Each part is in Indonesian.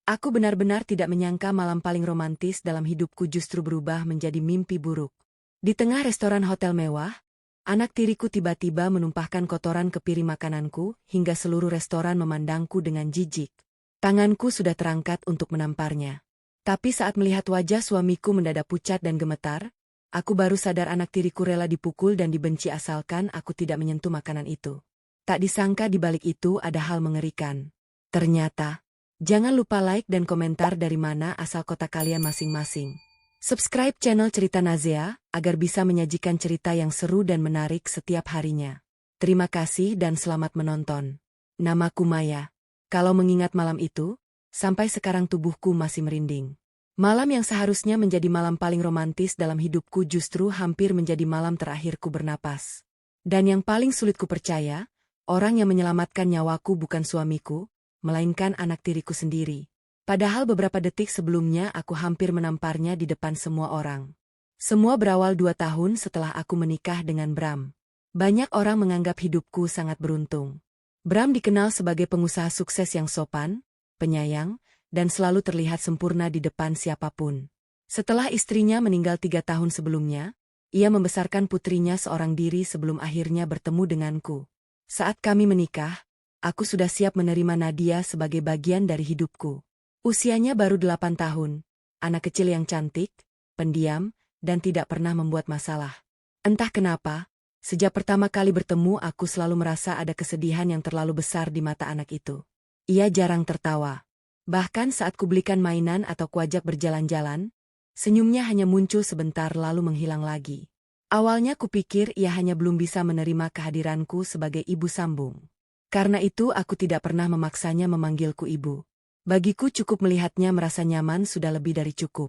Aku benar-benar tidak menyangka malam paling romantis dalam hidupku justru berubah menjadi mimpi buruk. Di tengah restoran hotel mewah, anak tiriku tiba-tiba menumpahkan kotoran ke piring makananku hingga seluruh restoran memandangku dengan jijik. Tanganku sudah terangkat untuk menamparnya. Tapi saat melihat wajah suamiku mendadak pucat dan gemetar, aku baru sadar anak tiriku rela dipukul dan dibenci asalkan aku tidak menyentuh makanan itu. Tak disangka di balik itu ada hal mengerikan. Ternyata, jangan lupa like dan komentar dari mana asal kota kalian masing-masing. Subscribe channel Cerita Nazea agar bisa menyajikan cerita yang seru dan menarik setiap harinya. Terima kasih dan selamat menonton. Namaku Maya. Kalau mengingat malam itu, sampai sekarang tubuhku masih merinding. Malam yang seharusnya menjadi malam paling romantis dalam hidupku justru hampir menjadi malam terakhirku bernapas. Dan yang paling sulit ku percaya, orang yang menyelamatkan nyawaku bukan suamiku, melainkan anak tiriku sendiri. Padahal beberapa detik sebelumnya aku hampir menamparnya di depan semua orang. Semua berawal 2 tahun setelah aku menikah dengan Bram. Banyak orang menganggap hidupku sangat beruntung. Bram dikenal sebagai pengusaha sukses yang sopan, penyayang, dan selalu terlihat sempurna di depan siapapun. Setelah istrinya meninggal 3 tahun sebelumnya, ia membesarkan putrinya seorang diri sebelum akhirnya bertemu denganku. Saat kami menikah, aku sudah siap menerima Nadia sebagai bagian dari hidupku. Usianya baru 8 tahun, anak kecil yang cantik, pendiam, dan tidak pernah membuat masalah. Entah kenapa, sejak pertama kali bertemu aku selalu merasa ada kesedihan yang terlalu besar di mata anak itu. Ia jarang tertawa. Bahkan saat kubelikan mainan atau kuajak berjalan-jalan, senyumnya hanya muncul sebentar lalu menghilang lagi. Awalnya kupikir ia hanya belum bisa menerima kehadiranku sebagai ibu sambung. Karena itu aku tidak pernah memaksanya memanggilku ibu. Bagiku cukup melihatnya merasa nyaman sudah lebih dari cukup.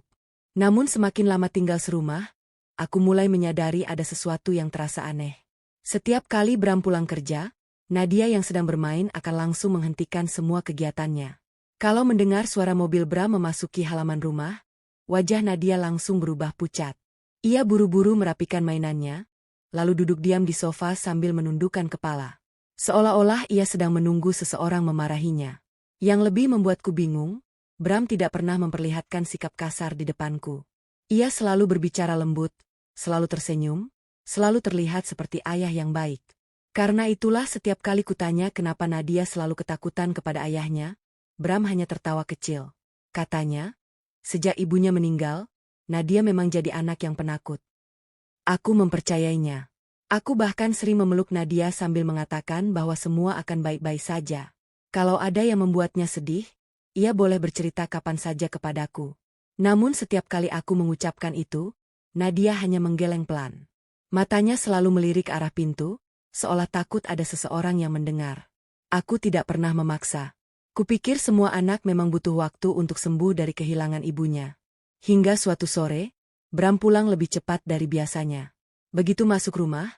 Namun semakin lama tinggal serumah, aku mulai menyadari ada sesuatu yang terasa aneh. Setiap kali Bram pulang kerja, Nadia yang sedang bermain akan langsung menghentikan semua kegiatannya. Kalau mendengar suara mobil Bram memasuki halaman rumah, wajah Nadia langsung berubah pucat. Ia buru-buru merapikan mainannya, lalu duduk diam di sofa sambil menundukkan kepala. Seolah-olah ia sedang menunggu seseorang memarahinya. Yang lebih membuatku bingung, Bram tidak pernah memperlihatkan sikap kasar di depanku. Ia selalu berbicara lembut, selalu tersenyum, selalu terlihat seperti ayah yang baik. Karena itulah setiap kali kutanya kenapa Nadia selalu ketakutan kepada ayahnya, Bram hanya tertawa kecil. Katanya, sejak ibunya meninggal, Nadia memang jadi anak yang penakut. Aku mempercayainya. Aku bahkan sering memeluk Nadia sambil mengatakan bahwa semua akan baik-baik saja. Kalau ada yang membuatnya sedih, ia boleh bercerita kapan saja kepadaku. Namun setiap kali aku mengucapkan itu, Nadia hanya menggeleng pelan. Matanya selalu melirik arah pintu, seolah takut ada seseorang yang mendengar. Aku tidak pernah memaksa. Kupikir semua anak memang butuh waktu untuk sembuh dari kehilangan ibunya. Hingga suatu sore, Bram pulang lebih cepat dari biasanya. Begitu masuk rumah,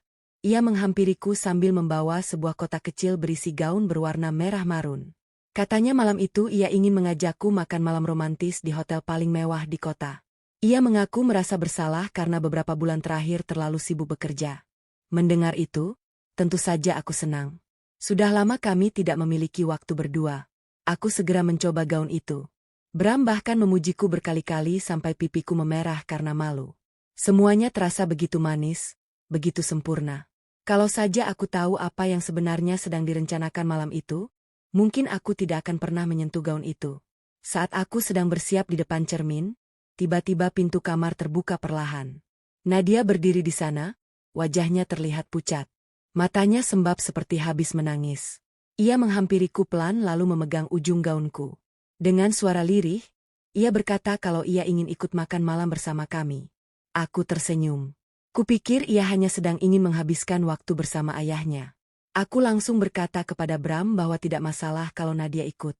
ia menghampiriku sambil membawa sebuah kotak kecil berisi gaun berwarna merah marun. Katanya malam itu ia ingin mengajakku makan malam romantis di hotel paling mewah di kota. Ia mengaku merasa bersalah karena beberapa bulan terakhir terlalu sibuk bekerja. Mendengar itu, tentu saja aku senang. Sudah lama kami tidak memiliki waktu berdua. Aku segera mencoba gaun itu. Bram bahkan memujiku berkali-kali sampai pipiku memerah karena malu. Semuanya terasa begitu manis, begitu sempurna. Kalau saja aku tahu apa yang sebenarnya sedang direncanakan malam itu, mungkin aku tidak akan pernah menyentuh gaun itu. Saat aku sedang bersiap di depan cermin, tiba-tiba pintu kamar terbuka perlahan. Nadia berdiri di sana, wajahnya terlihat pucat. Matanya sembab seperti habis menangis. Ia menghampiriku pelan lalu memegang ujung gaunku. Dengan suara lirih, ia berkata kalau ia ingin ikut makan malam bersama kami. Aku tersenyum. Kupikir ia hanya sedang ingin menghabiskan waktu bersama ayahnya. Aku langsung berkata kepada Bram bahwa tidak masalah kalau Nadia ikut.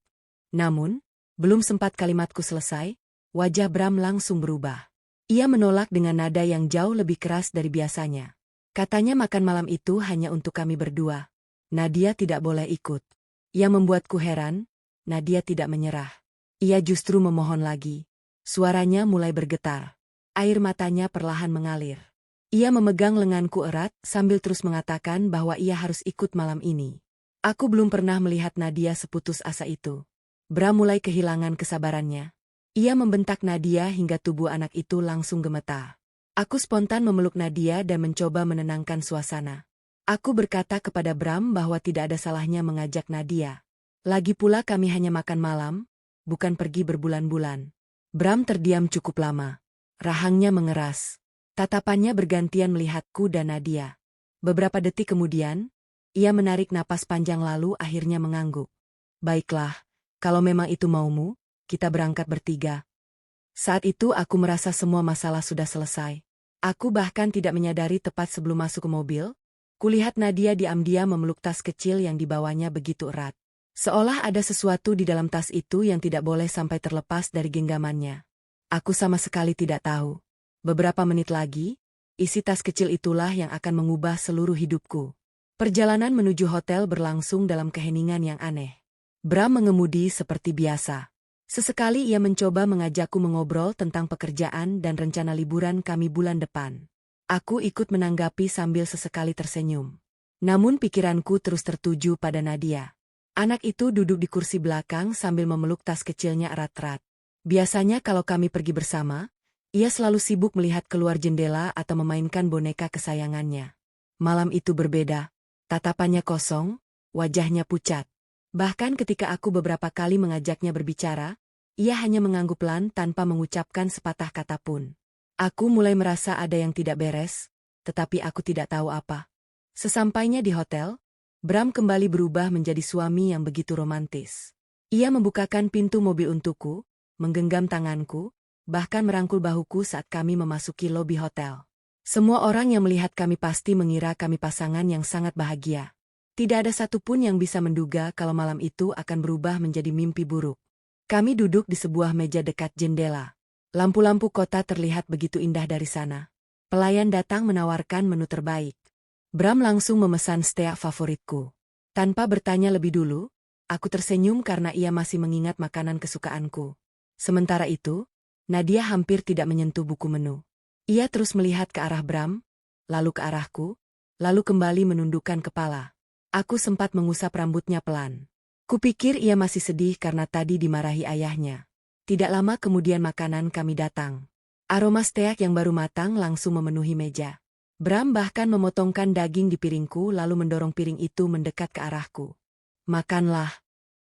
Namun, belum sempat kalimatku selesai, wajah Bram langsung berubah. Ia menolak dengan nada yang jauh lebih keras dari biasanya. Katanya makan malam itu hanya untuk kami berdua. Nadia tidak boleh ikut. Yang membuatku heran, Nadia tidak menyerah. Ia justru memohon lagi. Suaranya mulai bergetar. Air matanya perlahan mengalir. Ia memegang lenganku erat sambil terus mengatakan bahwa ia harus ikut malam ini. Aku belum pernah melihat Nadia seputus asa itu. Bram mulai kehilangan kesabarannya. Ia membentak Nadia hingga tubuh anak itu langsung gemetar. Aku spontan memeluk Nadia dan mencoba menenangkan suasana. Aku berkata kepada Bram bahwa tidak ada salahnya mengajak Nadia. Lagi pula kami hanya makan malam, bukan pergi berbulan-bulan. Bram terdiam cukup lama. Rahangnya mengeras. Tatapannya bergantian melihatku dan Nadia. Beberapa detik kemudian, ia menarik napas panjang lalu akhirnya mengangguk. Baiklah, kalau memang itu maumu, kita berangkat bertiga. Saat itu aku merasa semua masalah sudah selesai. Aku bahkan tidak menyadari tepat sebelum masuk ke mobil, kulihat Nadia diam-diam memeluk tas kecil yang dibawanya begitu erat. Seolah ada sesuatu di dalam tas itu yang tidak boleh sampai terlepas dari genggamannya. Aku sama sekali tidak tahu. Beberapa menit lagi, isi tas kecil itulah yang akan mengubah seluruh hidupku. Perjalanan menuju hotel berlangsung dalam keheningan yang aneh. Bram mengemudi seperti biasa. Sesekali ia mencoba mengajakku mengobrol tentang pekerjaan dan rencana liburan kami bulan depan. Aku ikut menanggapi sambil sesekali tersenyum. Namun pikiranku terus tertuju pada Nadia. Anak itu duduk di kursi belakang sambil memeluk tas kecilnya erat-erat. Biasanya kalau kami pergi bersama, ia selalu sibuk melihat keluar jendela atau memainkan boneka kesayangannya. Malam itu berbeda. Tatapannya kosong, wajahnya pucat. Bahkan ketika aku beberapa kali mengajaknya berbicara, ia hanya mengangguk pelan tanpa mengucapkan sepatah kata pun. Aku mulai merasa ada yang tidak beres, tetapi aku tidak tahu apa. Sesampainya di hotel, Bram kembali berubah menjadi suami yang begitu romantis. Ia membukakan pintu mobil untukku, menggenggam tanganku, bahkan merangkul bahuku saat kami memasuki lobi hotel. Semua orang yang melihat kami pasti mengira kami pasangan yang sangat bahagia. Tidak ada satupun yang bisa menduga kalau malam itu akan berubah menjadi mimpi buruk. Kami duduk di sebuah meja dekat jendela. Lampu-lampu kota terlihat begitu indah dari sana. Pelayan datang menawarkan menu terbaik. Bram langsung memesan steak favoritku. Tanpa bertanya lebih dulu, aku tersenyum karena ia masih mengingat makanan kesukaanku. Sementara itu, Nadia hampir tidak menyentuh buku menu. Ia terus melihat ke arah Bram, lalu ke arahku, lalu kembali menundukkan kepala. Aku sempat mengusap rambutnya pelan. Kupikir ia masih sedih karena tadi dimarahi ayahnya. Tidak lama kemudian makanan kami datang. Aroma steak yang baru matang langsung memenuhi meja. Bram bahkan memotongkan daging di piringku lalu mendorong piring itu mendekat ke arahku. Makanlah,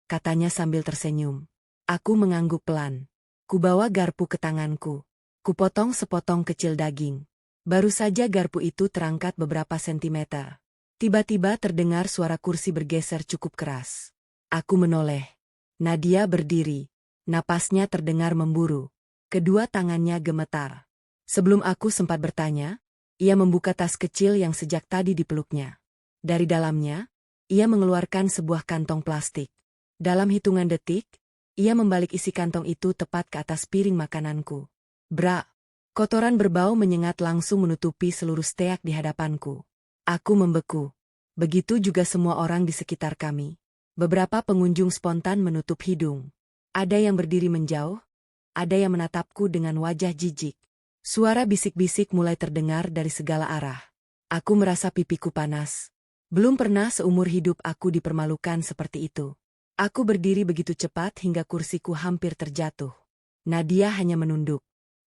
katanya sambil tersenyum. Aku mengangguk pelan. Kubawa garpu ke tanganku. Kupotong sepotong kecil daging. Baru saja garpu itu terangkat beberapa sentimeter. Tiba-tiba terdengar suara kursi bergeser cukup keras. Aku menoleh. Nadia berdiri. Napasnya terdengar memburu. Kedua tangannya gemetar. Sebelum aku sempat bertanya, ia membuka tas kecil yang sejak tadi dipeluknya. Dari dalamnya, ia mengeluarkan sebuah kantong plastik. Dalam hitungan detik, ia membalik isi kantong itu tepat ke atas piring makananku. Bra! Kotoran berbau menyengat langsung menutupi seluruh steak di hadapanku. Aku membeku. Begitu juga semua orang di sekitar kami. Beberapa pengunjung spontan menutup hidung. Ada yang berdiri menjauh, ada yang menatapku dengan wajah jijik. Suara bisik-bisik mulai terdengar dari segala arah. Aku merasa pipiku panas. Belum pernah seumur hidup aku dipermalukan seperti itu. Aku berdiri begitu cepat hingga kursiku hampir terjatuh. Nadia hanya menunduk.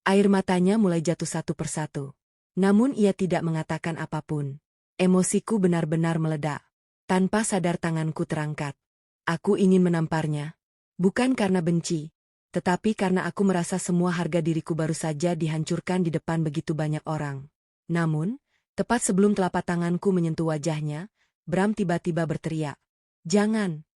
Air matanya mulai jatuh satu persatu. Namun ia tidak mengatakan apapun. Emosiku benar-benar meledak. Tanpa sadar tanganku terangkat. Aku ingin menamparnya. Bukan karena benci, tetapi karena aku merasa semua harga diriku baru saja dihancurkan di depan begitu banyak orang. Namun, tepat sebelum telapak tanganku menyentuh wajahnya, Bram tiba-tiba berteriak. Jangan!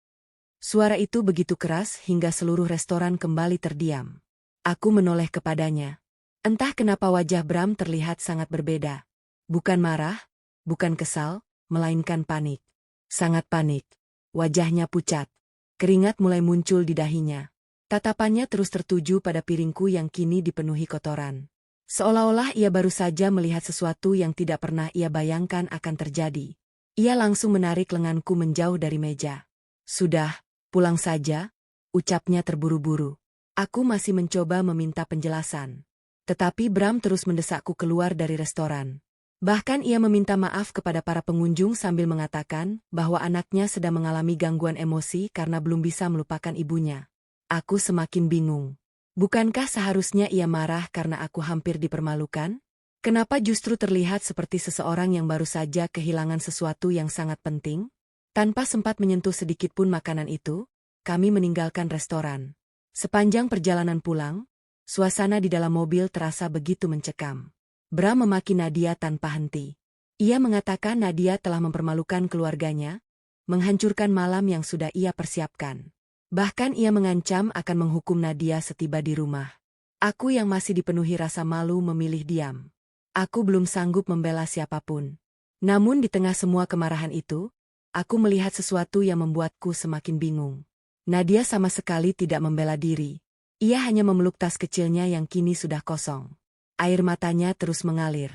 Suara itu begitu keras hingga seluruh restoran kembali terdiam. Aku menoleh kepadanya. Entah kenapa wajah Bram terlihat sangat berbeda. Bukan marah, bukan kesal, melainkan panik. Sangat panik. Wajahnya pucat. Keringat mulai muncul di dahinya. Tatapannya terus tertuju pada piringku yang kini dipenuhi kotoran. Seolah-olah ia baru saja melihat sesuatu yang tidak pernah ia bayangkan akan terjadi. Ia langsung menarik lenganku menjauh dari meja. Sudah, pulang saja, ucapnya terburu-buru. Aku masih mencoba meminta penjelasan. Tetapi Bram terus mendesakku keluar dari restoran. Bahkan ia meminta maaf kepada para pengunjung sambil mengatakan bahwa anaknya sedang mengalami gangguan emosi karena belum bisa melupakan ibunya. Aku semakin bingung. Bukankah seharusnya ia marah karena aku hampir dipermalukan? Kenapa justru terlihat seperti seseorang yang baru saja kehilangan sesuatu yang sangat penting? Tanpa sempat menyentuh sedikit pun makanan itu, kami meninggalkan restoran. Sepanjang perjalanan pulang, suasana di dalam mobil terasa begitu mencekam. Bram memaki Nadia tanpa henti. Ia mengatakan Nadia telah mempermalukan keluarganya, menghancurkan malam yang sudah ia persiapkan. Bahkan ia mengancam akan menghukum Nadia setiba di rumah. Aku yang masih dipenuhi rasa malu memilih diam. Aku belum sanggup membela siapapun. Namun di tengah semua kemarahan itu, aku melihat sesuatu yang membuatku semakin bingung. Nadia sama sekali tidak membela diri. Ia hanya memeluk tas kecilnya yang kini sudah kosong. Air matanya terus mengalir.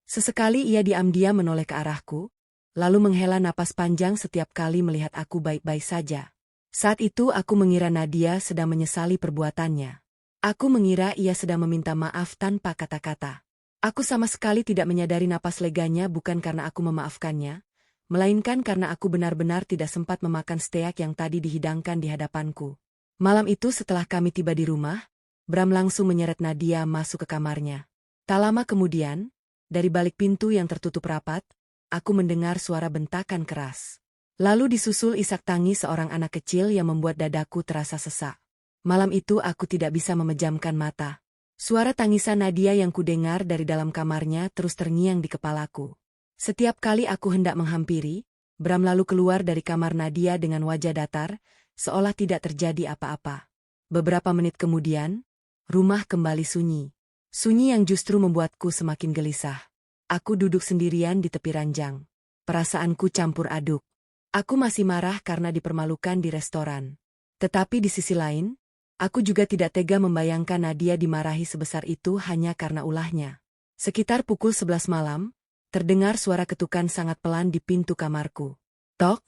Sesekali ia diam-diam menoleh ke arahku, lalu menghela napas panjang setiap kali melihat aku baik-baik saja. Saat itu aku mengira Nadia sedang menyesali perbuatannya. Aku mengira ia sedang meminta maaf tanpa kata-kata. Aku sama sekali tidak menyadari napas leganya bukan karena aku memaafkannya, melainkan karena aku benar-benar tidak sempat memakan steak yang tadi dihidangkan di hadapanku. Malam itu setelah kami tiba di rumah, Bram langsung menyeret Nadia masuk ke kamarnya. Tak lama kemudian, dari balik pintu yang tertutup rapat, aku mendengar suara bentakan keras. Lalu disusul isak tangis seorang anak kecil yang membuat dadaku terasa sesak. Malam itu aku tidak bisa memejamkan mata. Suara tangisan Nadia yang kudengar dari dalam kamarnya terus terngiang di kepalaku. Setiap kali aku hendak menghampiri, Bram lalu keluar dari kamar Nadia dengan wajah datar, seolah tidak terjadi apa-apa. Beberapa menit kemudian, rumah kembali sunyi. Sunyi yang justru membuatku semakin gelisah. Aku duduk sendirian di tepi ranjang. Perasaanku campur aduk. Aku masih marah karena dipermalukan di restoran. Tetapi di sisi lain, aku juga tidak tega membayangkan Nadia dimarahi sebesar itu hanya karena ulahnya. Sekitar pukul 11 malam, terdengar suara ketukan sangat pelan di pintu kamarku. Tok,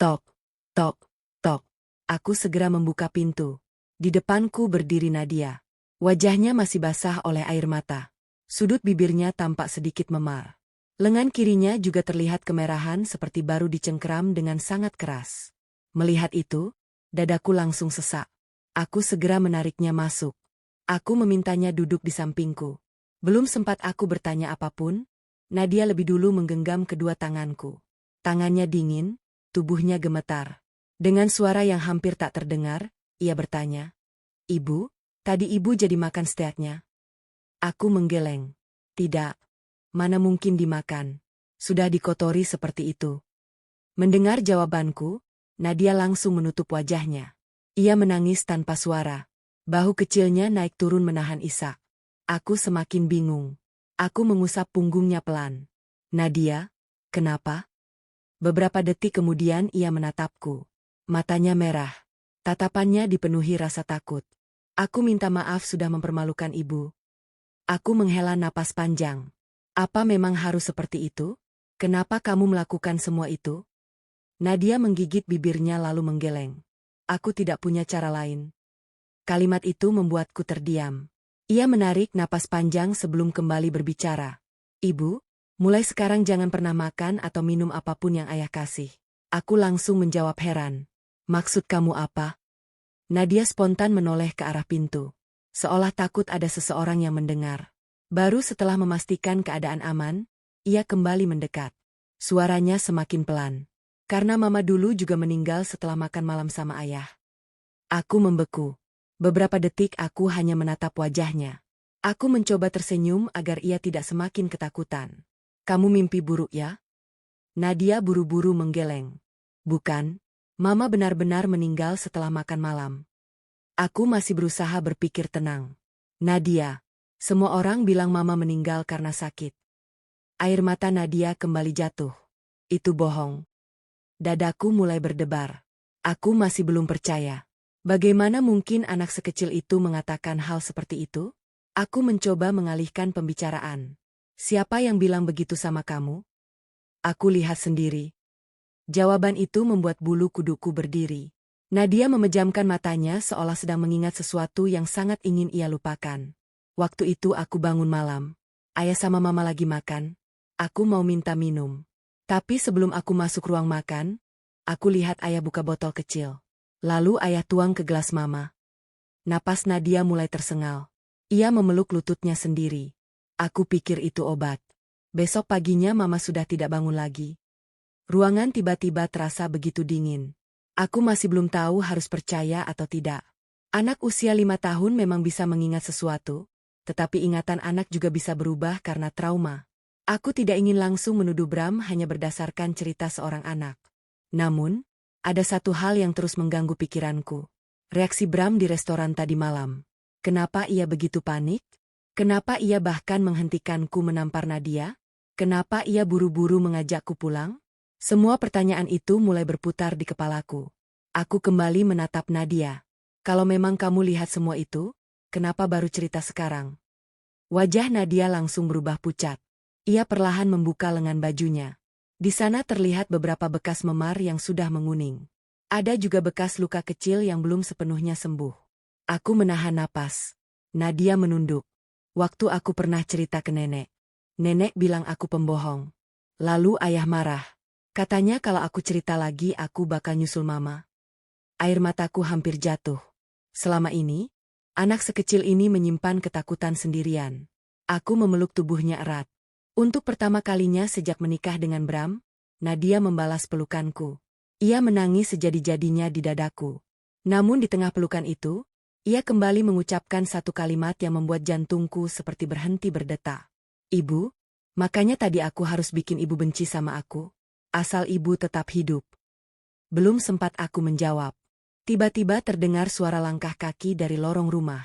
tok, tok, tok. Aku segera membuka pintu. Di depanku berdiri Nadia. Wajahnya masih basah oleh air mata. Sudut bibirnya tampak sedikit memar. Lengan kirinya juga terlihat kemerahan seperti baru dicengkeram dengan sangat keras. Melihat itu, dadaku langsung sesak. Aku segera menariknya masuk. Aku memintanya duduk di sampingku. Belum sempat aku bertanya apapun, Nadia lebih dulu menggenggam kedua tanganku. Tangannya dingin, tubuhnya gemetar. Dengan suara yang hampir tak terdengar, ia bertanya, "Ibu, tadi ibu jadi makan steaknya?" Aku menggeleng. Tidak. Mana mungkin dimakan. Sudah dikotori seperti itu. Mendengar jawabanku, Nadia langsung menutup wajahnya. Ia menangis tanpa suara. Bahu kecilnya naik turun menahan isak. Aku semakin bingung. Aku mengusap punggungnya pelan. "Nadia, kenapa?" Beberapa detik kemudian ia menatapku. Matanya merah. Tatapannya dipenuhi rasa takut. "Aku minta maaf sudah mempermalukan ibu." Aku menghela napas panjang. "Apa memang harus seperti itu? Kenapa kamu melakukan semua itu?" Nadia menggigit bibirnya lalu menggeleng. Aku tidak punya cara lain. Kalimat itu membuatku terdiam. Ia menarik napas panjang sebelum kembali berbicara. "Ibu, mulai sekarang jangan pernah makan atau minum apapun yang ayah kasih." Aku langsung menjawab heran. "Maksud kamu apa?" Nadia spontan menoleh ke arah pintu. Seolah takut ada seseorang yang mendengar. Baru setelah memastikan keadaan aman, ia kembali mendekat. Suaranya semakin pelan. "Karena mama dulu juga meninggal setelah makan malam sama ayah." Aku membeku. Beberapa detik aku hanya menatap wajahnya. Aku mencoba tersenyum agar ia tidak semakin ketakutan. "Kamu mimpi buruk ya?" Nadia buru-buru menggeleng. "Bukan, mama benar-benar meninggal setelah makan malam." Aku masih berusaha berpikir tenang. "Nadia, semua orang bilang mama meninggal karena sakit." Air mata Nadia kembali jatuh. "Itu bohong." Dadaku mulai berdebar. Aku masih belum percaya. Bagaimana mungkin anak sekecil itu mengatakan hal seperti itu? Aku mencoba mengalihkan pembicaraan. "Siapa yang bilang begitu sama kamu?" "Aku lihat sendiri." Jawaban itu membuat bulu kuduku berdiri. Nadia memejamkan matanya seolah sedang mengingat sesuatu yang sangat ingin ia lupakan. "Waktu itu aku bangun malam. Ayah sama mama lagi makan. Aku mau minta minum. Tapi sebelum aku masuk ruang makan, aku lihat ayah buka botol kecil. Lalu ayah tuang ke gelas mama. Napas Nadia mulai tersengal. Ia memeluk lututnya sendiri. Aku pikir itu obat. Besok paginya mama sudah tidak bangun lagi. Ruangan tiba-tiba terasa begitu dingin. Aku masih belum tahu harus percaya atau tidak. Anak usia 5 tahun memang bisa mengingat sesuatu, tetapi ingatan anak juga bisa berubah karena trauma. Aku tidak ingin langsung menuduh Bram hanya berdasarkan cerita seorang anak. Namun, ada satu hal yang terus mengganggu pikiranku. Reaksi Bram di restoran tadi malam. Kenapa ia begitu panik? Kenapa ia bahkan menghentikanku menampar Nadia? Kenapa ia buru-buru mengajakku pulang? Semua pertanyaan itu mulai berputar di kepalaku. Aku kembali menatap Nadia. Kalau memang kamu lihat semua itu, kenapa baru cerita sekarang? Wajah Nadia langsung berubah pucat. Ia perlahan membuka lengan bajunya. Di sana terlihat beberapa bekas memar yang sudah menguning. Ada juga bekas luka kecil yang belum sepenuhnya sembuh. Aku menahan napas. Nadia menunduk. Waktu aku pernah cerita ke nenek. Nenek bilang aku pembohong. Lalu ayah marah. Katanya kalau aku cerita lagi aku bakal nyusul mama. Air mataku hampir jatuh. Selama ini, anak sekecil ini menyimpan ketakutan sendirian. Aku memeluk tubuhnya erat. Untuk pertama kalinya sejak menikah dengan Bram, Nadia membalas pelukanku. Ia menangis sejadi-jadinya di dadaku. Namun di tengah pelukan itu, ia kembali mengucapkan satu kalimat yang membuat jantungku seperti berhenti berdetak. Ibu, makanya tadi aku harus bikin ibu benci sama aku. Asal ibu tetap hidup. Belum sempat aku menjawab. Tiba-tiba terdengar suara langkah kaki dari lorong rumah.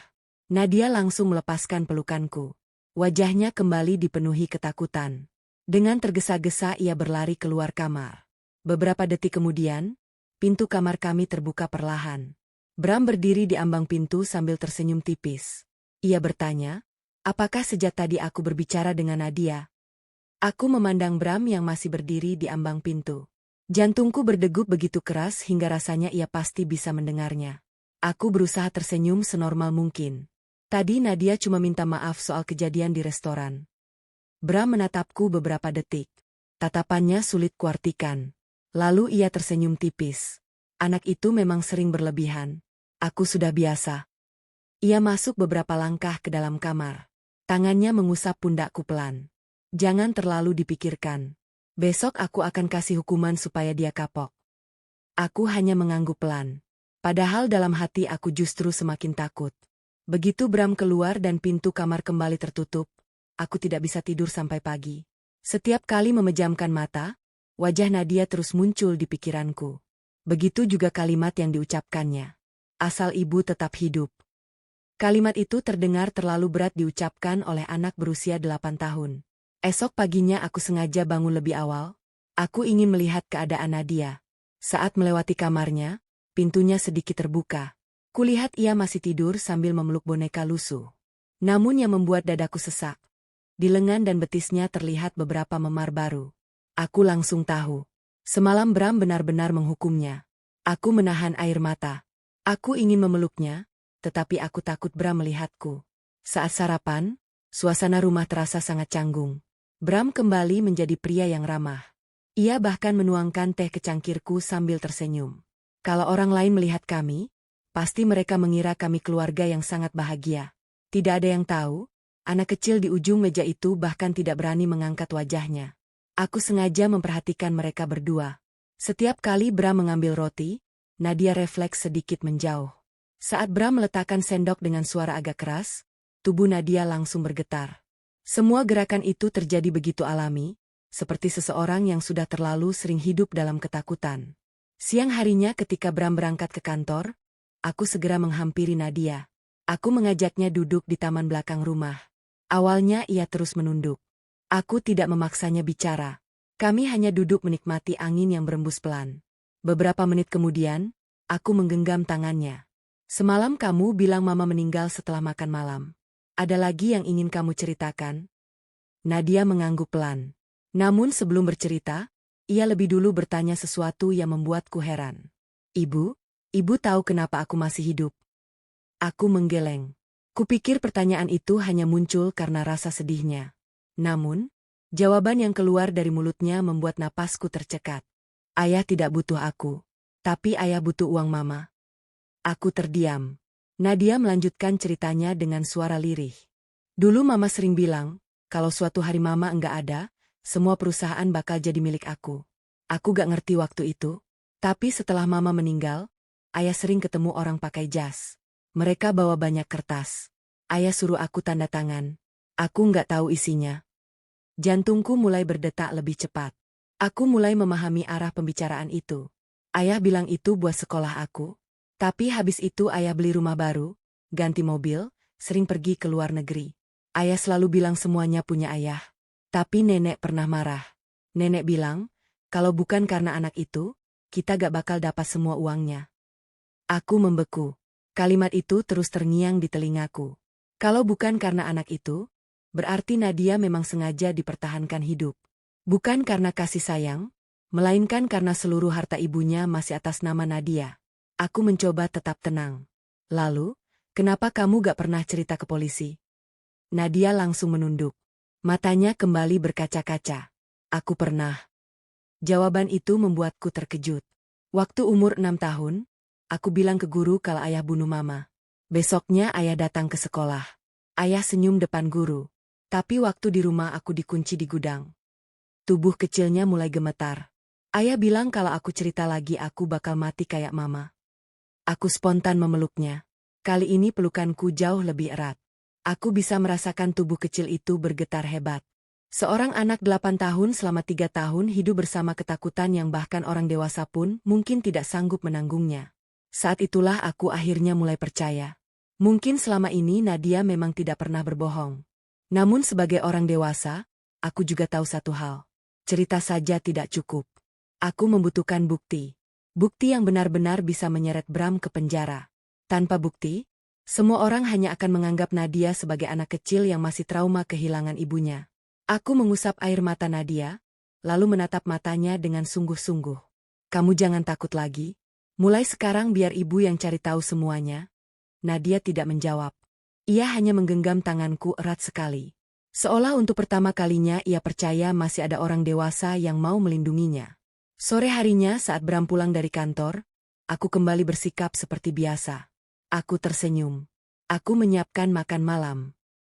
Nadia langsung melepaskan pelukanku. Wajahnya kembali dipenuhi ketakutan. Dengan tergesa-gesa ia berlari keluar kamar. Beberapa detik kemudian, pintu kamar kami terbuka perlahan. Bram berdiri di ambang pintu sambil tersenyum tipis. Ia bertanya, apakah sejak tadi aku berbicara dengan Nadia? Aku memandang Bram yang masih berdiri di ambang pintu. Jantungku berdegup begitu keras hingga rasanya ia pasti bisa mendengarnya. Aku berusaha tersenyum senormal mungkin. Tadi Nadia cuma minta maaf soal kejadian di restoran. Bram menatapku beberapa detik. Tatapannya sulit kuartikan. Lalu ia tersenyum tipis. Anak itu memang sering berlebihan. Aku sudah biasa. Ia masuk beberapa langkah ke dalam kamar. Tangannya mengusap pundakku pelan. Jangan terlalu dipikirkan. Besok aku akan kasih hukuman supaya dia kapok. Aku hanya mengangguk pelan. Padahal dalam hati aku justru semakin takut. Begitu Bram keluar dan pintu kamar kembali tertutup, aku tidak bisa tidur sampai pagi. Setiap kali memejamkan mata, wajah Nadia terus muncul di pikiranku. Begitu juga kalimat yang diucapkannya. Asal ibu tetap hidup. Kalimat itu terdengar terlalu berat diucapkan oleh anak berusia 8 tahun. Esok paginya aku sengaja bangun lebih awal. Aku ingin melihat keadaan Nadia. Saat melewati kamarnya, pintunya sedikit terbuka. Kulihat ia masih tidur sambil memeluk boneka lusuh. Namun yang membuat dadaku sesak. Di lengan dan betisnya terlihat beberapa memar baru. Aku langsung tahu. Semalam Bram benar-benar menghukumnya. Aku menahan air mata. Aku ingin memeluknya, tetapi aku takut Bram melihatku. Saat sarapan, suasana rumah terasa sangat canggung. Bram kembali menjadi pria yang ramah. Ia bahkan menuangkan teh ke cangkirku sambil tersenyum. Kalau orang lain melihat kami, pasti mereka mengira kami keluarga yang sangat bahagia. Tidak ada yang tahu, anak kecil di ujung meja itu bahkan tidak berani mengangkat wajahnya. Aku sengaja memperhatikan mereka berdua. Setiap kali Bram mengambil roti, Nadia refleks sedikit menjauh. Saat Bram meletakkan sendok dengan suara agak keras, tubuh Nadia langsung bergetar. Semua gerakan itu terjadi begitu alami, seperti seseorang yang sudah terlalu sering hidup dalam ketakutan. Siang harinya ketika Bram berangkat ke kantor, aku segera menghampiri Nadia. Aku mengajaknya duduk di taman belakang rumah. Awalnya ia terus menunduk. Aku tidak memaksanya bicara. Kami hanya duduk menikmati angin yang berembus pelan. Beberapa menit kemudian, aku menggenggam tangannya. Semalam kamu bilang mama meninggal setelah makan malam. Ada lagi yang ingin kamu ceritakan? Nadia mengangguk pelan. Namun sebelum bercerita, ia lebih dulu bertanya sesuatu yang membuatku heran. Ibu tahu kenapa aku masih hidup? Aku menggeleng. Kupikir pertanyaan itu hanya muncul karena rasa sedihnya. Namun, jawaban yang keluar dari mulutnya membuat napasku tercekat. Ayah tidak butuh aku, tapi ayah butuh uang mama. Aku terdiam. Nadia melanjutkan ceritanya dengan suara lirih. Dulu mama sering bilang, kalau suatu hari mama enggak ada, semua perusahaan bakal jadi milik aku. Aku gak ngerti waktu itu. Tapi setelah mama meninggal, ayah sering ketemu orang pakai jas. Mereka bawa banyak kertas. Ayah suruh aku tanda tangan. Aku nggak tahu isinya. Jantungku mulai berdetak lebih cepat. Aku mulai memahami arah pembicaraan itu. Ayah bilang itu buat sekolah aku. Tapi habis itu ayah beli rumah baru, ganti mobil, sering pergi ke luar negeri. Ayah selalu bilang semuanya punya ayah. Tapi nenek pernah marah. Nenek bilang, kalau bukan karena anak itu, kita gak bakal dapat semua uangnya. Aku membeku. Kalimat itu terus terngiang di telingaku. Kalau bukan karena anak itu, berarti Nadia memang sengaja dipertahankan hidup. Bukan karena kasih sayang, melainkan karena seluruh harta ibunya masih atas nama Nadia. Aku mencoba tetap tenang. Lalu, kenapa kamu gak pernah cerita ke polisi? Nadia langsung menunduk. Matanya kembali berkaca-kaca. Aku pernah. Jawaban itu membuatku terkejut. Waktu umur 6 tahun, aku bilang ke guru kalau ayah bunuh mama. Besoknya ayah datang ke sekolah. Ayah senyum depan guru. Tapi waktu di rumah aku dikunci di gudang. Tubuh kecilnya mulai gemetar. Ayah bilang kalau aku cerita lagi aku bakal mati kayak mama. Aku spontan memeluknya. Kali ini pelukanku jauh lebih erat. Aku bisa merasakan tubuh kecil itu bergetar hebat. Seorang anak 8 tahun selama 3 tahun hidup bersama ketakutan yang bahkan orang dewasa pun mungkin tidak sanggup menanggungnya. Saat itulah aku akhirnya mulai percaya. Mungkin selama ini Nadia memang tidak pernah berbohong. Namun sebagai orang dewasa, aku juga tahu satu hal. Cerita saja tidak cukup. Aku membutuhkan bukti. Bukti yang benar-benar bisa menyeret Bram ke penjara. Tanpa bukti, semua orang hanya akan menganggap Nadia sebagai anak kecil yang masih trauma kehilangan ibunya. Aku mengusap air mata Nadia, lalu menatap matanya dengan sungguh-sungguh. Kamu jangan takut lagi. Mulai sekarang biar ibu yang cari tahu semuanya. Nadia tidak menjawab. Ia hanya menggenggam tanganku erat sekali. Seolah untuk pertama kalinya ia percaya masih ada orang dewasa yang mau melindunginya. Sore harinya saat Bram pulang dari kantor, aku kembali bersikap seperti biasa. Aku tersenyum. Aku menyiapkan makan malam.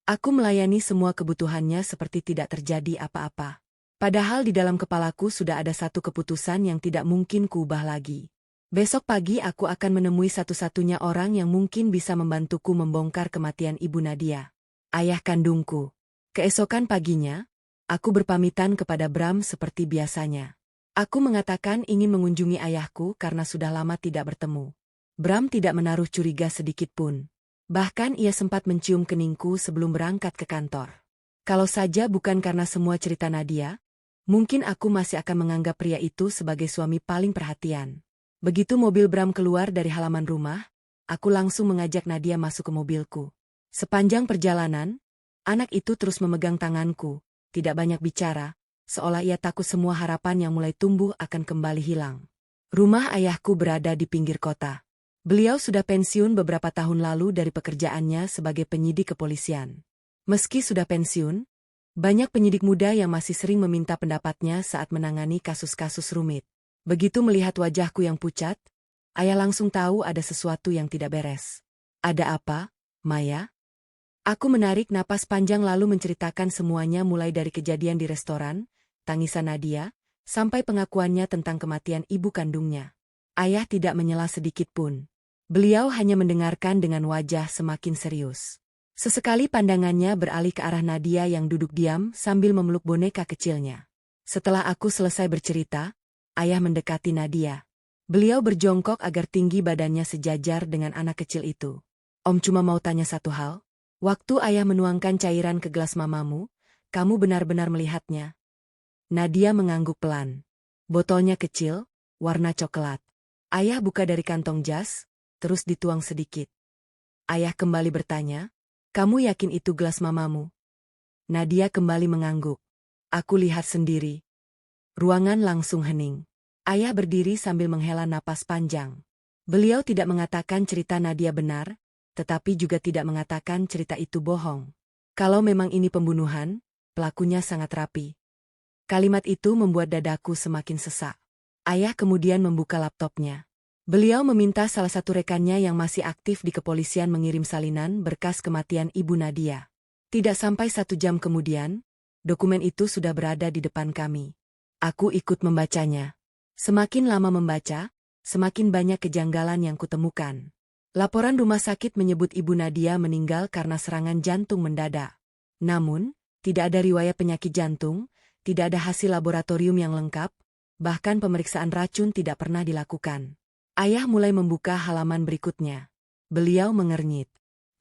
Aku melayani semua kebutuhannya seperti tidak terjadi apa-apa. Padahal di dalam kepalaku sudah ada satu keputusan yang tidak mungkin kuubah lagi. Besok pagi aku akan menemui satu-satunya orang yang mungkin bisa membantuku membongkar kematian ibu Nadia. Ayah kandungku. Keesokan paginya, aku berpamitan kepada Bram seperti biasanya. Aku mengatakan ingin mengunjungi ayahku karena sudah lama tidak bertemu. Bram tidak menaruh curiga sedikit pun. Bahkan ia sempat mencium keningku sebelum berangkat ke kantor. Kalau saja bukan karena semua cerita Nadia, mungkin aku masih akan menganggap pria itu sebagai suami paling perhatian. Begitu mobil Bram keluar dari halaman rumah, aku langsung mengajak Nadia masuk ke mobilku. Sepanjang perjalanan, anak itu terus memegang tanganku, tidak banyak bicara, seolah ia takut semua harapan yang mulai tumbuh akan kembali hilang. Rumah ayahku berada di pinggir kota. Beliau sudah pensiun beberapa tahun lalu dari pekerjaannya sebagai penyidik kepolisian. Meski sudah pensiun, banyak penyidik muda yang masih sering meminta pendapatnya saat menangani kasus-kasus rumit. Begitu melihat wajahku yang pucat, ayah langsung tahu ada sesuatu yang tidak beres. Ada apa, Maya? Aku menarik napas panjang lalu menceritakan semuanya mulai dari kejadian di restoran, tangisan Nadia, sampai pengakuannya tentang kematian ibu kandungnya. Ayah tidak menyela sedikit pun. Beliau hanya mendengarkan dengan wajah semakin serius. Sesekali pandangannya beralih ke arah Nadia yang duduk diam sambil memeluk boneka kecilnya. Setelah aku selesai bercerita, ayah mendekati Nadia. Beliau berjongkok agar tinggi badannya sejajar dengan anak kecil itu. Om cuma mau tanya satu hal. Waktu ayah menuangkan cairan ke gelas mamamu, kamu benar-benar melihatnya? Nadia mengangguk pelan. Botolnya kecil, warna coklat. Ayah buka dari kantong jas, terus dituang sedikit. Ayah kembali bertanya, kamu yakin itu gelas mamamu? Nadia kembali mengangguk. Aku lihat sendiri. Ruangan langsung hening. Ayah berdiri sambil menghela napas panjang. Beliau tidak mengatakan cerita Nadia benar, tetapi juga tidak mengatakan cerita itu bohong. Kalau memang ini pembunuhan, pelakunya sangat rapi. Kalimat itu membuat dadaku semakin sesak. Ayah kemudian membuka laptopnya. Beliau meminta salah satu rekannya yang masih aktif di kepolisian mengirim salinan berkas kematian Ibu Nadia. Tidak sampai 1 jam kemudian, dokumen itu sudah berada di depan kami. Aku ikut membacanya. Semakin lama membaca, semakin banyak kejanggalan yang kutemukan. Laporan rumah sakit menyebut Ibu Nadia meninggal karena serangan jantung mendadak. Namun, tidak ada riwayat penyakit jantung, tidak ada hasil laboratorium yang lengkap, bahkan pemeriksaan racun tidak pernah dilakukan. Ayah mulai membuka halaman berikutnya. Beliau mengernyit.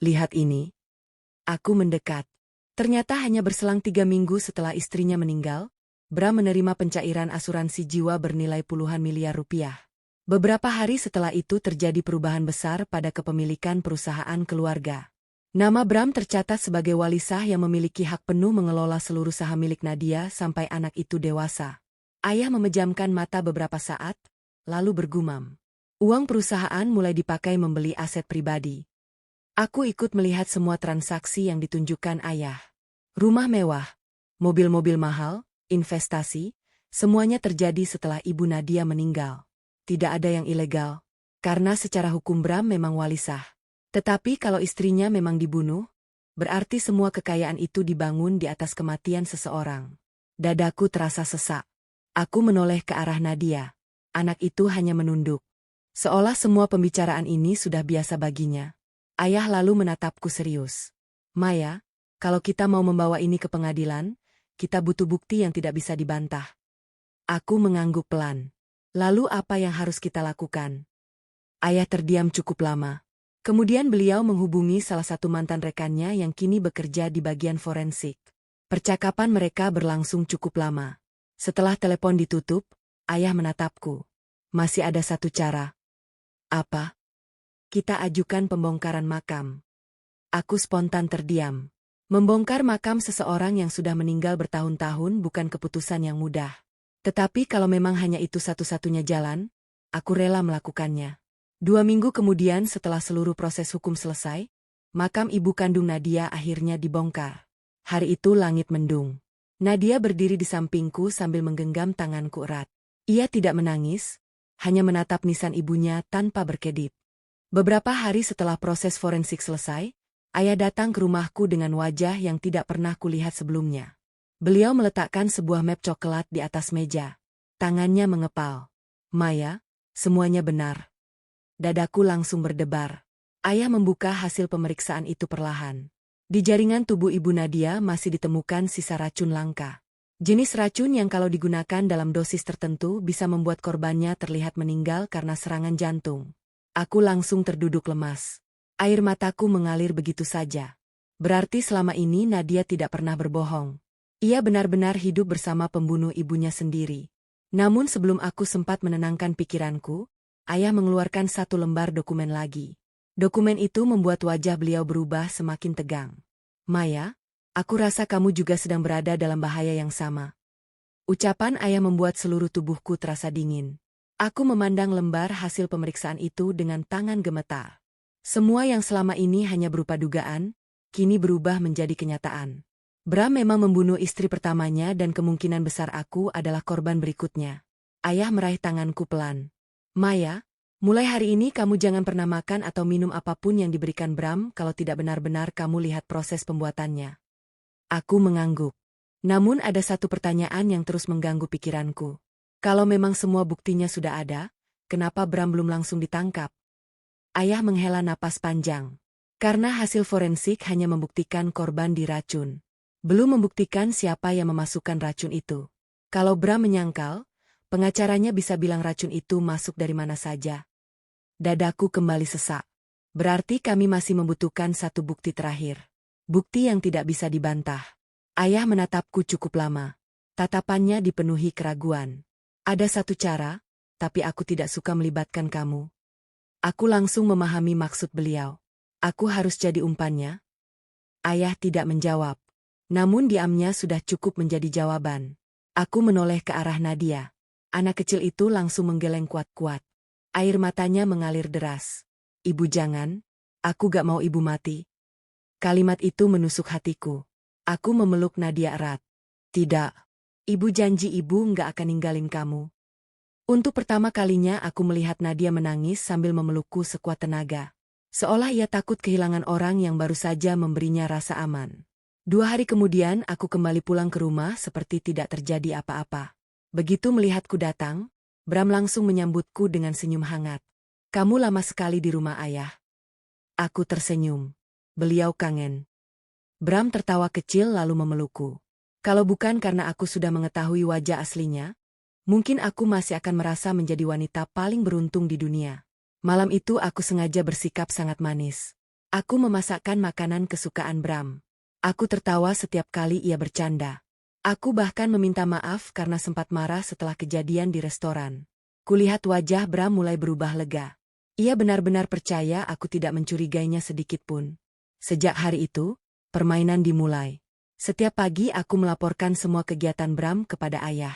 Lihat ini. Aku mendekat. Ternyata hanya berselang 3 minggu setelah istrinya meninggal, Bram menerima pencairan asuransi jiwa bernilai puluhan miliar rupiah. Beberapa hari setelah itu terjadi perubahan besar pada kepemilikan perusahaan keluarga. Nama Bram tercatat sebagai wali sah yang memiliki hak penuh mengelola seluruh saham milik Nadia sampai anak itu dewasa. Ayah memejamkan mata beberapa saat, lalu bergumam. Uang perusahaan mulai dipakai membeli aset pribadi. Aku ikut melihat semua transaksi yang ditunjukkan ayah. Rumah mewah, mobil-mobil mahal, investasi, semuanya terjadi setelah Ibu Nadia meninggal. Tidak ada yang ilegal, karena secara hukum Bram memang wali sah. Tetapi kalau istrinya memang dibunuh, berarti semua kekayaan itu dibangun di atas kematian seseorang. Dadaku terasa sesak. Aku menoleh ke arah Nadia. Anak itu hanya menunduk. Seolah semua pembicaraan ini sudah biasa baginya. Ayah lalu menatapku serius. Maya, kalau kita mau membawa ini ke pengadilan, kita butuh bukti yang tidak bisa dibantah. Aku mengangguk pelan. Lalu apa yang harus kita lakukan? Ayah terdiam cukup lama. Kemudian beliau menghubungi salah satu mantan rekannya yang kini bekerja di bagian forensik. Percakapan mereka berlangsung cukup lama. Setelah telepon ditutup, ayah menatapku. Masih ada satu cara. Apa? Kita ajukan pembongkaran makam. Aku spontan terdiam. Membongkar makam seseorang yang sudah meninggal bertahun-tahun bukan keputusan yang mudah. Tetapi kalau memang hanya itu satu-satunya jalan, aku rela melakukannya. 2 minggu kemudian setelah seluruh proses hukum selesai, makam ibu kandung Nadia akhirnya dibongkar. Hari itu langit mendung. Nadia berdiri di sampingku sambil menggenggam tanganku erat. Ia tidak menangis, hanya menatap nisan ibunya tanpa berkedip. Beberapa hari setelah proses forensik selesai, ayah datang ke rumahku dengan wajah yang tidak pernah kulihat sebelumnya. Beliau meletakkan sebuah map coklat di atas meja. Tangannya mengepal. Maya, semuanya benar. Dadaku langsung berdebar. Ayah membuka hasil pemeriksaan itu perlahan. Di jaringan tubuh Ibu Nadia masih ditemukan sisa racun langka. Jenis racun yang kalau digunakan dalam dosis tertentu bisa membuat korbannya terlihat meninggal karena serangan jantung. Aku langsung terduduk lemas. Air mataku mengalir begitu saja. Berarti selama ini Nadia tidak pernah berbohong. Ia benar-benar hidup bersama pembunuh ibunya sendiri. Namun sebelum aku sempat menenangkan pikiranku, ayah mengeluarkan satu lembar dokumen lagi. Dokumen itu membuat wajah beliau berubah semakin tegang. Maya, aku rasa kamu juga sedang berada dalam bahaya yang sama. Ucapan ayah membuat seluruh tubuhku terasa dingin. Aku memandang lembar hasil pemeriksaan itu dengan tangan gemetar. Semua yang selama ini hanya berupa dugaan, kini berubah menjadi kenyataan. Bram memang membunuh istri pertamanya dan kemungkinan besar aku adalah korban berikutnya. Ayah meraih tanganku pelan. Maya, mulai hari ini kamu jangan pernah makan atau minum apapun yang diberikan Bram kalau tidak benar-benar kamu lihat proses pembuatannya. Aku mengangguk. Namun ada satu pertanyaan yang terus mengganggu pikiranku. Kalau memang semua buktinya sudah ada, kenapa Bram belum langsung ditangkap? Ayah menghela napas panjang. Karena hasil forensik hanya membuktikan korban diracun. Belum membuktikan siapa yang memasukkan racun itu. Kalau Bram menyangkal, pengacaranya bisa bilang racun itu masuk dari mana saja. Dadaku kembali sesak. Berarti kami masih membutuhkan satu bukti terakhir. Bukti yang tidak bisa dibantah. Ayah menatapku cukup lama. Tatapannya dipenuhi keraguan. Ada satu cara, tapi aku tidak suka melibatkan kamu. Aku langsung memahami maksud beliau. Aku harus jadi umpannya. Ayah tidak menjawab. Namun diamnya sudah cukup menjadi jawaban. Aku menoleh ke arah Nadia. Anak kecil itu langsung menggeleng kuat-kuat. Air matanya mengalir deras. Ibu jangan, aku gak mau ibu mati. Kalimat itu menusuk hatiku. Aku memeluk Nadia erat. Tidak. Ibu janji ibu nggak akan ninggalin kamu. Untuk pertama kalinya aku melihat Nadia menangis sambil memelukku sekuat tenaga. Seolah ia takut kehilangan orang yang baru saja memberinya rasa aman. 2 hari kemudian aku kembali pulang ke rumah seperti tidak terjadi apa-apa. Begitu melihatku datang, Bram langsung menyambutku dengan senyum hangat. "Kamu lama sekali di rumah ayah." Aku tersenyum. Beliau kangen. Bram tertawa kecil lalu memelukku. Kalau bukan karena aku sudah mengetahui wajah aslinya, mungkin aku masih akan merasa menjadi wanita paling beruntung di dunia. Malam itu aku sengaja bersikap sangat manis. Aku memasakkan makanan kesukaan Bram. Aku tertawa setiap kali ia bercanda. Aku bahkan meminta maaf karena sempat marah setelah kejadian di restoran. Kulihat wajah Bram mulai berubah lega. Ia benar-benar percaya aku tidak mencurigainya sedikit pun. Sejak hari itu, permainan dimulai. Setiap pagi aku melaporkan semua kegiatan Bram kepada ayah.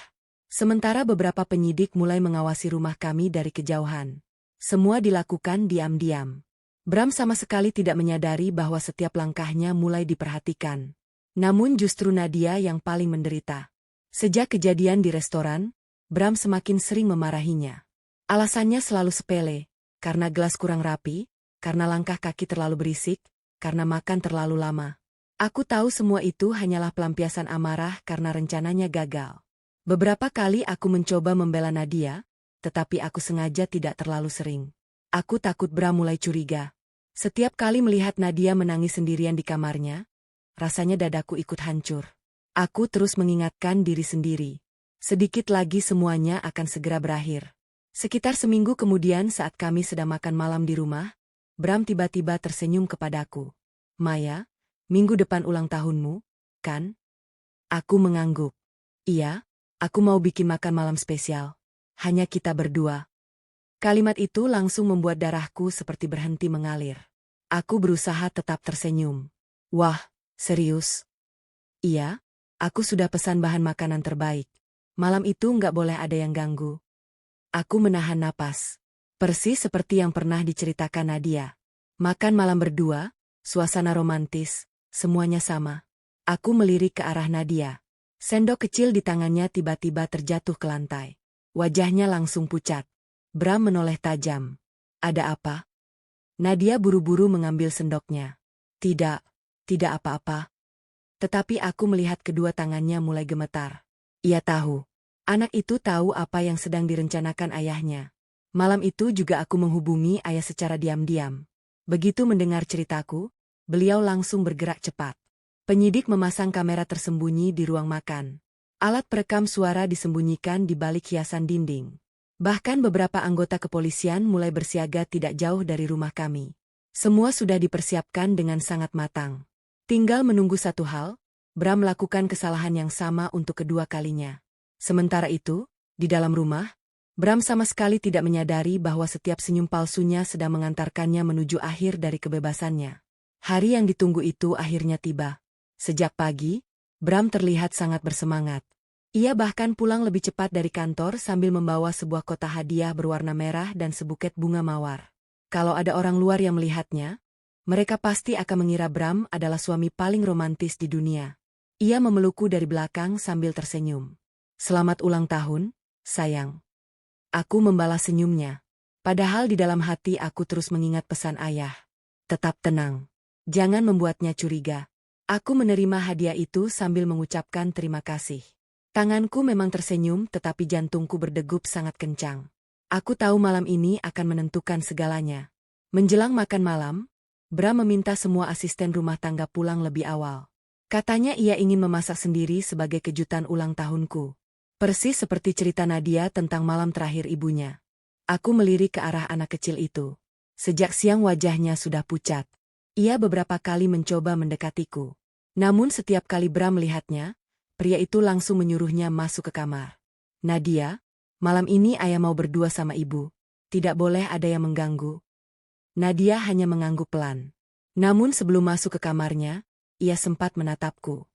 Sementara beberapa penyidik mulai mengawasi rumah kami dari kejauhan. Semua dilakukan diam-diam. Bram sama sekali tidak menyadari bahwa setiap langkahnya mulai diperhatikan. Namun justru Nadia yang paling menderita. Sejak kejadian di restoran, Bram semakin sering memarahinya. Alasannya selalu sepele, karena gelas kurang rapi, karena langkah kaki terlalu berisik, karena makan terlalu lama. Aku tahu semua itu hanyalah pelampiasan amarah karena rencananya gagal. Beberapa kali aku mencoba membela Nadia, tetapi aku sengaja tidak terlalu sering. Aku takut Bram mulai curiga. Setiap kali melihat Nadia menangis sendirian di kamarnya, rasanya dadaku ikut hancur. Aku terus mengingatkan diri sendiri. Sedikit lagi semuanya akan segera berakhir. Sekitar seminggu kemudian saat kami sedang makan malam di rumah, Bram tiba-tiba tersenyum kepadaku. "Maya, minggu depan ulang tahunmu, kan?" Aku mengangguk. "Iya, aku mau bikin makan malam spesial. Hanya kita berdua." Kalimat itu langsung membuat darahku seperti berhenti mengalir. Aku berusaha tetap tersenyum. "Wah, serius?" "Iya, aku sudah pesan bahan makanan terbaik. Malam itu nggak boleh ada yang ganggu." Aku menahan napas. Persis seperti yang pernah diceritakan Nadia. Makan malam berdua, suasana romantis, semuanya sama. Aku melirik ke arah Nadia. Sendok kecil di tangannya tiba-tiba terjatuh ke lantai. Wajahnya langsung pucat. Bram menoleh tajam. "Ada apa?" Nadia buru-buru mengambil sendoknya. Tidak apa-apa." Tetapi aku melihat kedua tangannya mulai gemetar. Ia tahu. Anak itu tahu apa yang sedang direncanakan ayahnya. Malam itu juga aku menghubungi ayah secara diam-diam. Begitu mendengar ceritaku, beliau langsung bergerak cepat. Penyidik memasang kamera tersembunyi di ruang makan. Alat perekam suara disembunyikan di balik hiasan dinding. Bahkan beberapa anggota kepolisian mulai bersiaga tidak jauh dari rumah kami. Semua sudah dipersiapkan dengan sangat matang. Tinggal menunggu satu hal, Bram melakukan kesalahan yang sama untuk kedua kalinya. Sementara itu, di dalam rumah, Bram sama sekali tidak menyadari bahwa setiap senyum palsunya sedang mengantarkannya menuju akhir dari kebebasannya. Hari yang ditunggu itu akhirnya tiba. Sejak pagi, Bram terlihat sangat bersemangat. Ia bahkan pulang lebih cepat dari kantor sambil membawa sebuah kotak hadiah berwarna merah dan sebuket bunga mawar. Kalau ada orang luar yang melihatnya, mereka pasti akan mengira Bram adalah suami paling romantis di dunia. Ia memelukku dari belakang sambil tersenyum. "Selamat ulang tahun, sayang." Aku membalas senyumnya. Padahal di dalam hati aku terus mengingat pesan ayah. Tetap tenang. Jangan membuatnya curiga. Aku menerima hadiah itu sambil mengucapkan terima kasih. Tanganku memang tersenyum tetapi jantungku berdegup sangat kencang. Aku tahu malam ini akan menentukan segalanya. Menjelang makan malam, Bram meminta semua asisten rumah tangga pulang lebih awal. Katanya ia ingin memasak sendiri sebagai kejutan ulang tahunku. Persis seperti cerita Nadia tentang malam terakhir ibunya. Aku melirik ke arah anak kecil itu. Sejak siang wajahnya sudah pucat. Ia beberapa kali mencoba mendekatiku. Namun setiap kali Bram melihatnya, pria itu langsung menyuruhnya masuk ke kamar. "Nadia, malam ini ayah mau berdua sama ibu. Tidak boleh ada yang mengganggu." Nadia hanya mengangguk pelan. Namun sebelum masuk ke kamarnya, ia sempat menatapku.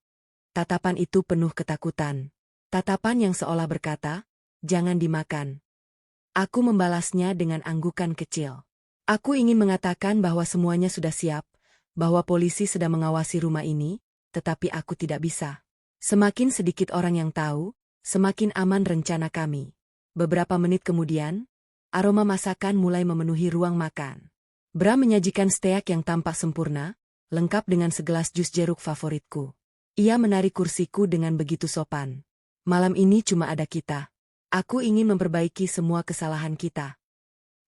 Tatapan itu penuh ketakutan. Tatapan yang seolah berkata, "Jangan dimakan." Aku membalasnya dengan anggukan kecil. Aku ingin mengatakan bahwa semuanya sudah siap, bahwa polisi sedang mengawasi rumah ini, tetapi aku tidak bisa. Semakin sedikit orang yang tahu, semakin aman rencana kami. Beberapa menit kemudian, aroma masakan mulai memenuhi ruang makan. Bram menyajikan steak yang tampak sempurna, lengkap dengan segelas jus jeruk favoritku. Ia menarik kursiku dengan begitu sopan. Malam ini cuma ada kita. Aku ingin memperbaiki semua kesalahan kita.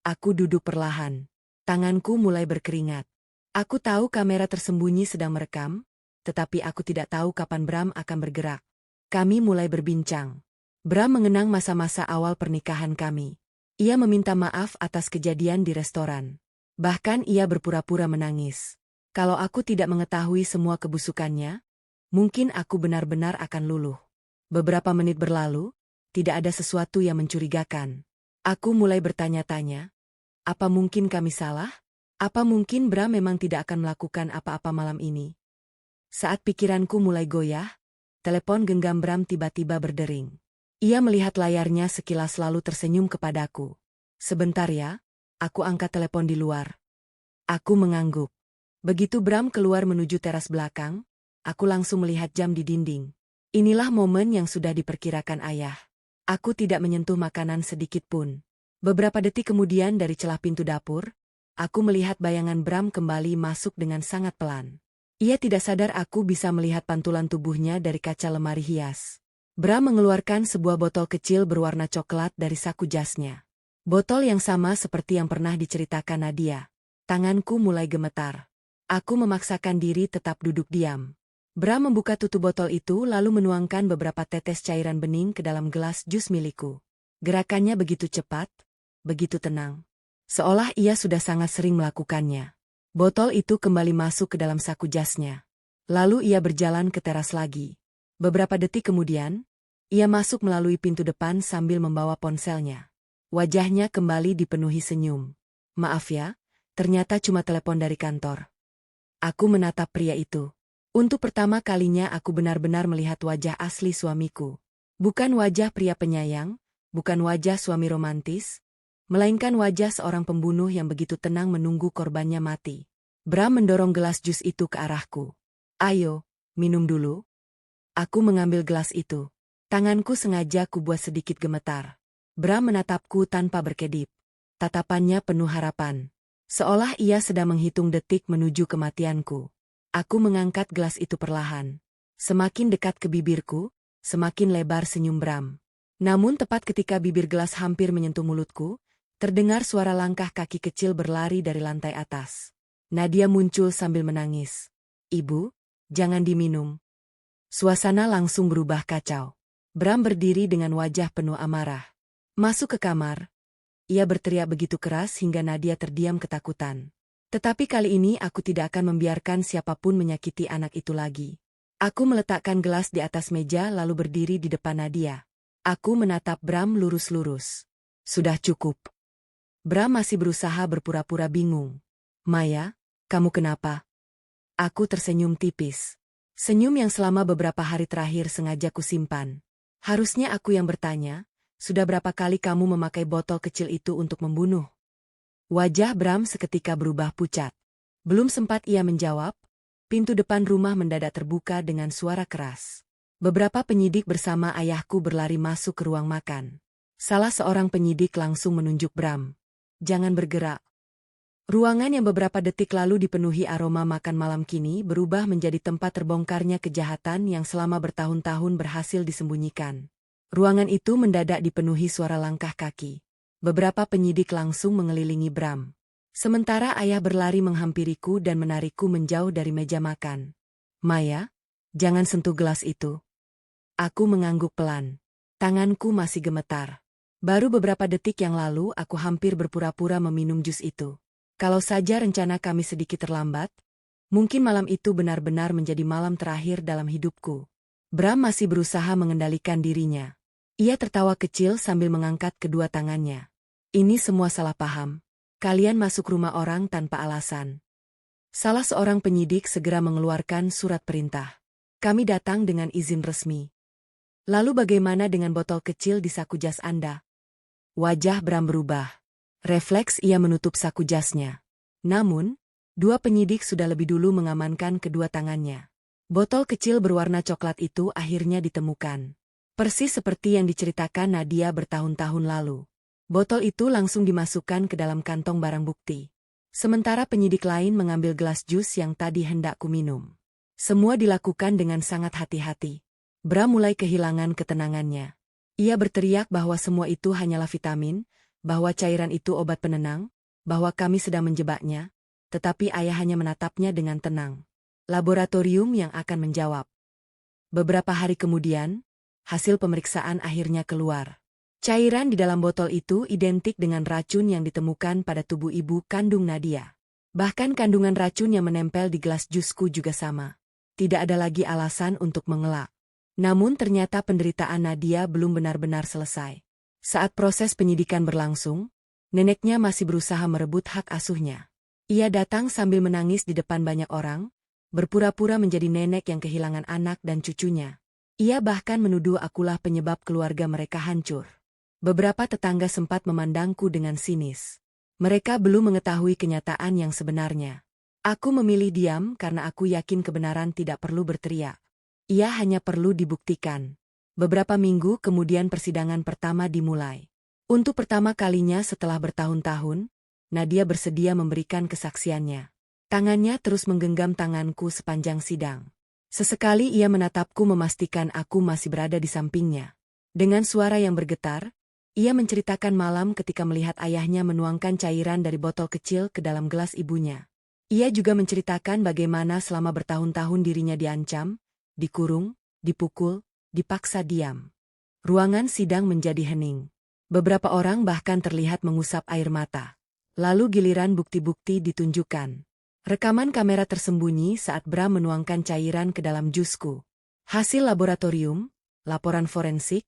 Aku duduk perlahan. Tanganku mulai berkeringat. Aku tahu kamera tersembunyi sedang merekam, tetapi aku tidak tahu kapan Bram akan bergerak. Kami mulai berbincang. Bram mengenang masa-masa awal pernikahan kami. Ia meminta maaf atas kejadian di restoran. Bahkan ia berpura-pura menangis. Kalau aku tidak mengetahui semua kebusukannya, mungkin aku benar-benar akan luluh. Beberapa menit berlalu, tidak ada sesuatu yang mencurigakan. Aku mulai bertanya-tanya, apa mungkin kami salah? Apa mungkin Bram memang tidak akan melakukan apa-apa malam ini? Saat pikiranku mulai goyah, telepon genggam Bram tiba-tiba berdering. Ia melihat layarnya sekilas lalu tersenyum kepadaku. Sebentar ya, aku angkat telepon di luar. Aku mengangguk. Begitu Bram keluar menuju teras belakang, aku langsung melihat jam di dinding. Inilah momen yang sudah diperkirakan ayah. Aku tidak menyentuh makanan sedikit pun. Beberapa detik kemudian dari celah pintu dapur, aku melihat bayangan Bram kembali masuk dengan sangat pelan. Ia tidak sadar aku bisa melihat pantulan tubuhnya dari kaca lemari hias. Bram mengeluarkan sebuah botol kecil berwarna coklat dari saku jasnya. Botol yang sama seperti yang pernah diceritakan Nadia. Tanganku mulai gemetar. Aku memaksakan diri tetap duduk diam. Bram membuka tutup botol itu lalu menuangkan beberapa tetes cairan bening ke dalam gelas jus milikku. Gerakannya begitu cepat, begitu tenang. Seolah ia sudah sangat sering melakukannya. Botol itu kembali masuk ke dalam saku jasnya. Lalu ia berjalan ke teras lagi. Beberapa detik kemudian, ia masuk melalui pintu depan sambil membawa ponselnya. Wajahnya kembali dipenuhi senyum. Maaf ya, ternyata cuma telepon dari kantor. Aku menatap pria itu. Untuk pertama kalinya aku benar-benar melihat wajah asli suamiku. Bukan wajah pria penyayang, bukan wajah suami romantis, melainkan wajah seorang pembunuh yang begitu tenang menunggu korbannya mati. Bram mendorong gelas jus itu ke arahku. Ayo, minum dulu. Aku mengambil gelas itu. Tanganku sengaja kubuat sedikit gemetar. Bram menatapku tanpa berkedip. Tatapannya penuh harapan. Seolah ia sedang menghitung detik menuju kematianku. Aku mengangkat gelas itu perlahan. Semakin dekat ke bibirku, semakin lebar senyum Bram. Namun tepat ketika bibir gelas hampir menyentuh mulutku, terdengar suara langkah kaki kecil berlari dari lantai atas. Nadia muncul sambil menangis. Ibu, jangan diminum. Suasana langsung berubah kacau. Bram berdiri dengan wajah penuh amarah. Masuk ke kamar. Ia berteriak begitu keras hingga Nadia terdiam ketakutan. Tetapi kali ini aku tidak akan membiarkan siapapun menyakiti anak itu lagi. Aku meletakkan gelas di atas meja lalu berdiri di depan Nadia. Aku menatap Bram lurus-lurus. Sudah cukup. Bram masih berusaha berpura-pura bingung. Maya, kamu kenapa? Aku tersenyum tipis. Senyum yang selama beberapa hari terakhir sengaja kusimpan. Harusnya aku yang bertanya, sudah berapa kali kamu memakai botol kecil itu untuk membunuh? Wajah Bram seketika berubah pucat. Belum sempat ia menjawab, pintu depan rumah mendadak terbuka dengan suara keras. Beberapa penyidik bersama ayahku berlari masuk ke ruang makan. Salah seorang penyidik langsung menunjuk Bram. Jangan bergerak. Ruangan yang beberapa detik lalu dipenuhi aroma makan malam kini berubah menjadi tempat terbongkarnya kejahatan yang selama bertahun-tahun berhasil disembunyikan. Ruangan itu mendadak dipenuhi suara langkah kaki. Beberapa penyidik langsung mengelilingi Bram. Sementara ayah berlari menghampiriku dan menarikku menjauh dari meja makan. Maya, jangan sentuh gelas itu. Aku mengangguk pelan. Tanganku masih gemetar. Baru beberapa detik yang lalu aku hampir berpura-pura meminum jus itu. Kalau saja rencana kami sedikit terlambat, mungkin malam itu benar-benar menjadi malam terakhir dalam hidupku. Bram masih berusaha mengendalikan dirinya. Ia tertawa kecil sambil mengangkat kedua tangannya. Ini semua salah paham. Kalian masuk rumah orang tanpa alasan. Salah seorang penyidik segera mengeluarkan surat perintah. Kami datang dengan izin resmi. Lalu bagaimana dengan botol kecil di saku jas Anda? Wajah Bram berubah. Refleks ia menutup saku jasnya. Namun, dua penyidik sudah lebih dulu mengamankan kedua tangannya. Botol kecil berwarna coklat itu akhirnya ditemukan. Persis seperti yang diceritakan Nadia bertahun-tahun lalu. Botol itu langsung dimasukkan ke dalam kantong barang bukti. Sementara penyidik lain mengambil gelas jus yang tadi hendak kuminum. Semua dilakukan dengan sangat hati-hati. Bram mulai kehilangan ketenangannya. Ia berteriak bahwa semua itu hanyalah vitamin, bahwa cairan itu obat penenang, bahwa kami sedang menjebaknya, tetapi ayah hanya menatapnya dengan tenang. Laboratorium yang akan menjawab. Beberapa hari kemudian, hasil pemeriksaan akhirnya keluar. Cairan di dalam botol itu identik dengan racun yang ditemukan pada tubuh ibu kandung Nadia. Bahkan kandungan racun yang menempel di gelas jusku juga sama. Tidak ada lagi alasan untuk mengelak. Namun ternyata penderitaan Nadia belum benar-benar selesai. Saat proses penyidikan berlangsung, neneknya masih berusaha merebut hak asuhnya. Ia datang sambil menangis di depan banyak orang, berpura-pura menjadi nenek yang kehilangan anak dan cucunya. Ia bahkan menuduh akulah penyebab keluarga mereka hancur. Beberapa tetangga sempat memandangku dengan sinis. Mereka belum mengetahui kenyataan yang sebenarnya. Aku memilih diam karena aku yakin kebenaran tidak perlu berteriak. Ia hanya perlu dibuktikan. Beberapa minggu kemudian persidangan pertama dimulai. Untuk pertama kalinya setelah bertahun-tahun, Nadia bersedia memberikan kesaksiannya. Tangannya terus menggenggam tanganku sepanjang sidang. Sesekali ia menatapku memastikan aku masih berada di sampingnya. Dengan suara yang bergetar, ia menceritakan malam ketika melihat ayahnya menuangkan cairan dari botol kecil ke dalam gelas ibunya. Ia juga menceritakan bagaimana selama bertahun-tahun dirinya diancam, dikurung, dipukul, dipaksa diam. Ruangan sidang menjadi hening. Beberapa orang bahkan terlihat mengusap air mata. Lalu giliran bukti-bukti ditunjukkan. Rekaman kamera tersembunyi saat Bram menuangkan cairan ke dalam jusku. Hasil laboratorium, laporan forensik,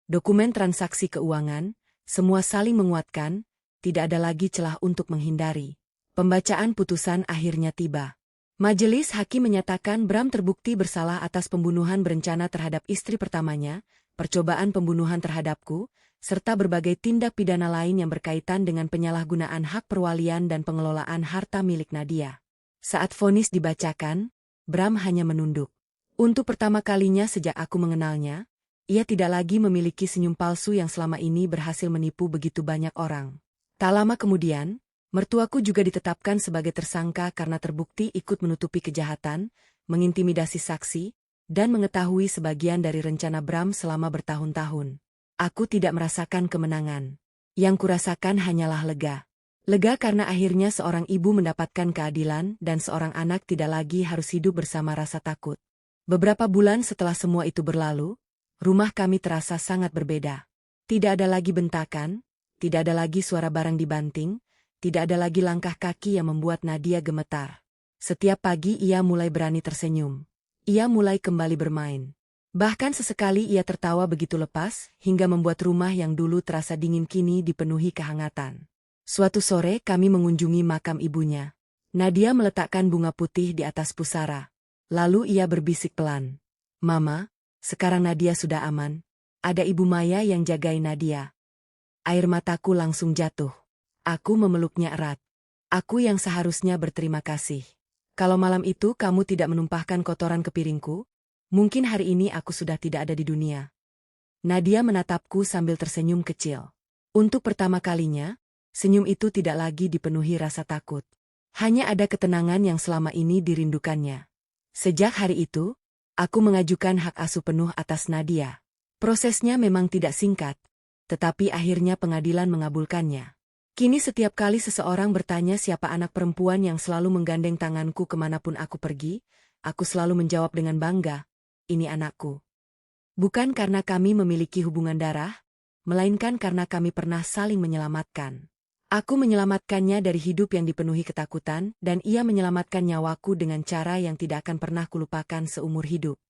dokumen transaksi keuangan, semua saling menguatkan, tidak ada lagi celah untuk menghindari. Pembacaan putusan akhirnya tiba. Majelis hakim menyatakan Bram terbukti bersalah atas pembunuhan berencana terhadap istri pertamanya, percobaan pembunuhan terhadapku, serta berbagai tindak pidana lain yang berkaitan dengan penyalahgunaan hak perwalian dan pengelolaan harta milik Nadia. Saat vonis dibacakan, Bram hanya menunduk. Untuk pertama kalinya sejak aku mengenalnya, ia tidak lagi memiliki senyum palsu yang selama ini berhasil menipu begitu banyak orang. Tak lama kemudian, mertuaku juga ditetapkan sebagai tersangka karena terbukti ikut menutupi kejahatan, mengintimidasi saksi, dan mengetahui sebagian dari rencana Bram selama bertahun-tahun. Aku tidak merasakan kemenangan. Yang kurasakan hanyalah lega. Lega karena akhirnya seorang ibu mendapatkan keadilan dan seorang anak tidak lagi harus hidup bersama rasa takut. Beberapa bulan setelah semua itu berlalu, rumah kami terasa sangat berbeda. Tidak ada lagi bentakan, tidak ada lagi suara barang dibanting, tidak ada lagi langkah kaki yang membuat Nadia gemetar. Setiap pagi ia mulai berani tersenyum. Ia mulai kembali bermain. Bahkan sesekali ia tertawa begitu lepas, hingga membuat rumah yang dulu terasa dingin kini dipenuhi kehangatan. Suatu sore kami mengunjungi makam ibunya. Nadia meletakkan bunga putih di atas pusara. Lalu ia berbisik pelan. "Mama, sekarang Nadia sudah aman. Ada Ibu Maya yang jagain Nadia." Air mataku langsung jatuh. Aku memeluknya erat. Aku yang seharusnya berterima kasih. Kalau malam itu kamu tidak menumpahkan kotoran ke piringku, mungkin hari ini aku sudah tidak ada di dunia. Nadia menatapku sambil tersenyum kecil. Untuk pertama kalinya, senyum itu tidak lagi dipenuhi rasa takut. Hanya ada ketenangan yang selama ini dirindukannya. Sejak hari itu, aku mengajukan hak asuh penuh atas Nadia. Prosesnya memang tidak singkat, tetapi akhirnya pengadilan mengabulkannya. Kini setiap kali seseorang bertanya siapa anak perempuan yang selalu menggandeng tanganku kemanapun aku pergi, aku selalu menjawab dengan bangga, "Ini anakku." Bukan karena kami memiliki hubungan darah, melainkan karena kami pernah saling menyelamatkan. Aku menyelamatkannya dari hidup yang dipenuhi ketakutan, dan ia menyelamatkan nyawaku dengan cara yang tidak akan pernah kulupakan seumur hidup.